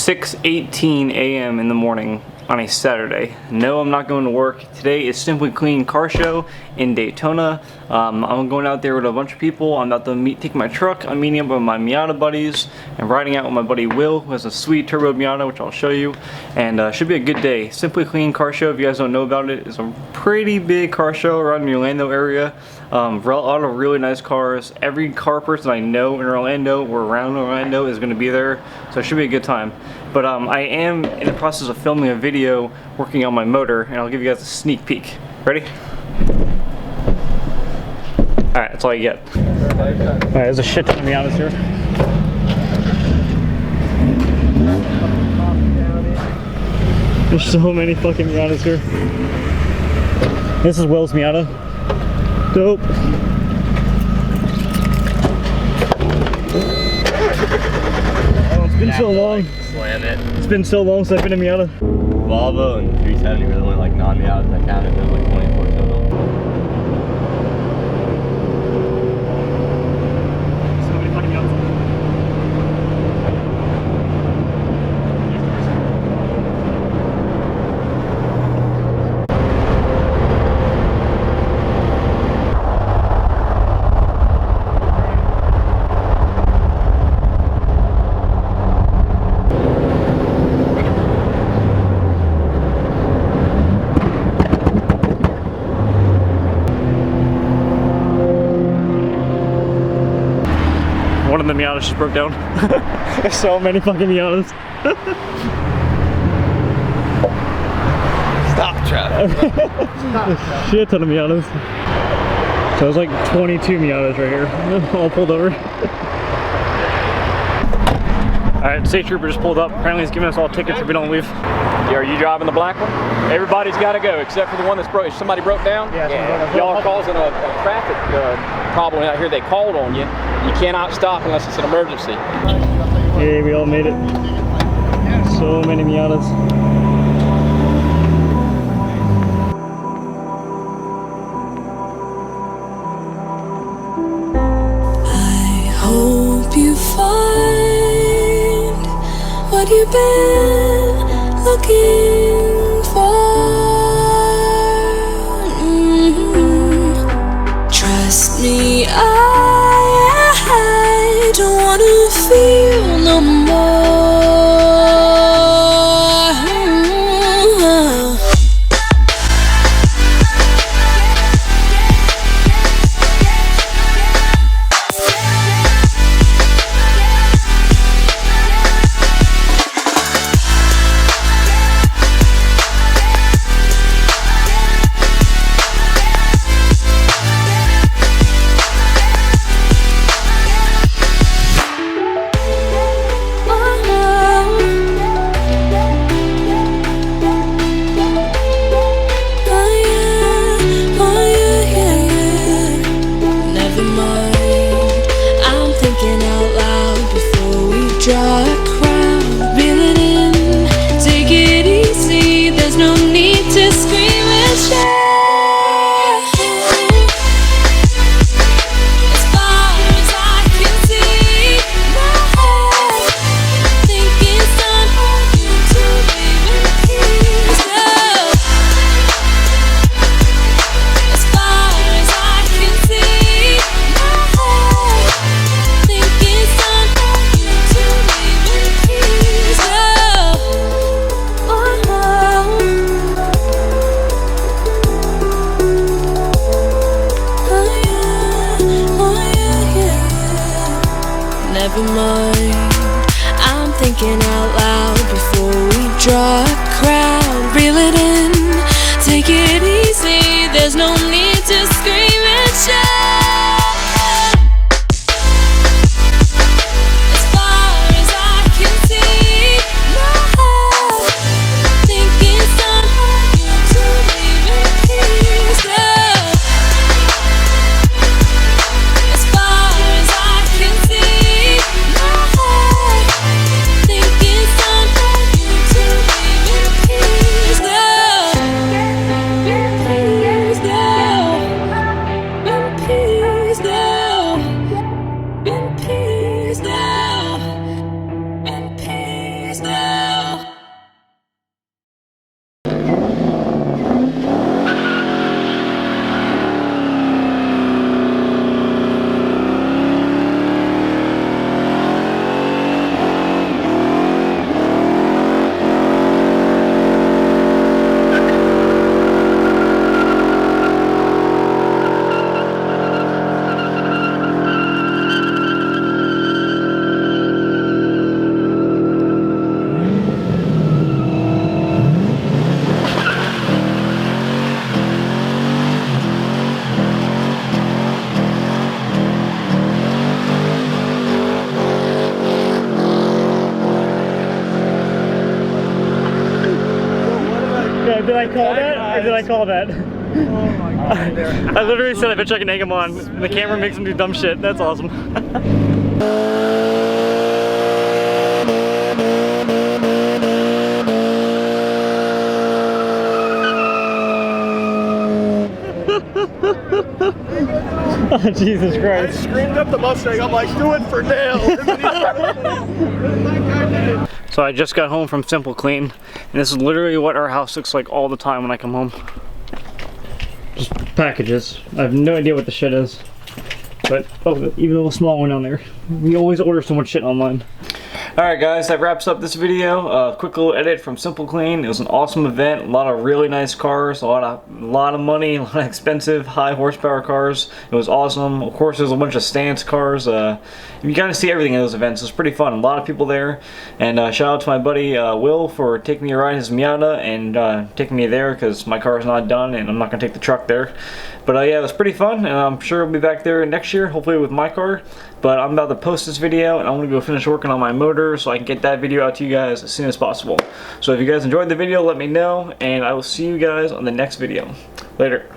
6:18 a.m. in the morning on a Saturday. No, I'm not going to work. Today is Simply Clean car show in Daytona. I'm going out there with a bunch of people. I'm about to take my truck. I'm meeting up with my Miata buddies and riding out with my buddy Will, who has a sweet turbo Miata, which I'll show you. And should be a good day. Simply Clean car show, if you guys don't know about it, is a pretty big car show around the Orlando area. A lot of really nice cars. Every car person I know in Orlando or around Orlando is going to be there, so it should be a good time. But I am in the process of filming a video working on my motor, and I'll give you guys a sneak peek. Ready? Alright, that's all you get. Alright, there's a shit ton of Miatas here. There's so many fucking Miatas here. This is Will's Miata. Dope. Oh, it's been so long. Slam it. It's been so long since I've been in Miata. Volvo and 370 were the only like non-Miatas I counted. There was like 24 total. So many fucking Miatas. One of the Miatas just broke down. There's so many fucking Miatas. Stop traffic. Shit ton of Miatas. So there's like 22 Miatas right here, all pulled over. Alright, state trooper just pulled up. Apparently he's giving us all tickets if we don't leave. Are you driving the black one? Everybody's got to go except for the one that's broke. If somebody broke down, y'all are causing a traffic problem out here. They called on you. You cannot stop unless it's an emergency. Hey, we all made it. So many Miatas. I hope you find what you've been looking for. Trust me, I don't wanna feel no more. Never mind, I'm thinking out loud before we draw a crowd. Reel it in, take it easy, there's no need to scream and shout. As far as I can see, my heart think it's time for you to leave in peace. As far as I can see, my heart think it's Yeah, did I call that? Or did I call that? I literally said I bet you I can egg him on. The camera makes him do dumb shit. That's awesome. Oh, Jesus Christ. I screamed up the Mustang, I'm like, do it for Dale. So I just got home from Simple Clean, and this is literally what our house looks like all the time when I come home. Just packages. I have no idea what the shit is. But, oh, even a little small one down there. We always order so much shit online. Alright guys, that wraps up this video. Quick little edit from Simple Clean. It was an awesome event. A lot of really nice cars, a lot of money, a lot of expensive, high horsepower cars. It was awesome. Of course, there's a bunch of stance cars. You got to see everything in those events. It was pretty fun. A lot of people there. And shout out to my buddy Will for taking me a ride in his Miata and taking me there because my car is not done and I'm not going to take the truck there. But yeah, it was pretty fun, and I'm sure I'll be back there next year, hopefully with my car. But I'm about to post this video, and I'm going to go finish working on my motor so I can get that video out to you guys as soon as possible. So if you guys enjoyed the video, let me know, and I will see you guys on the next video. Later.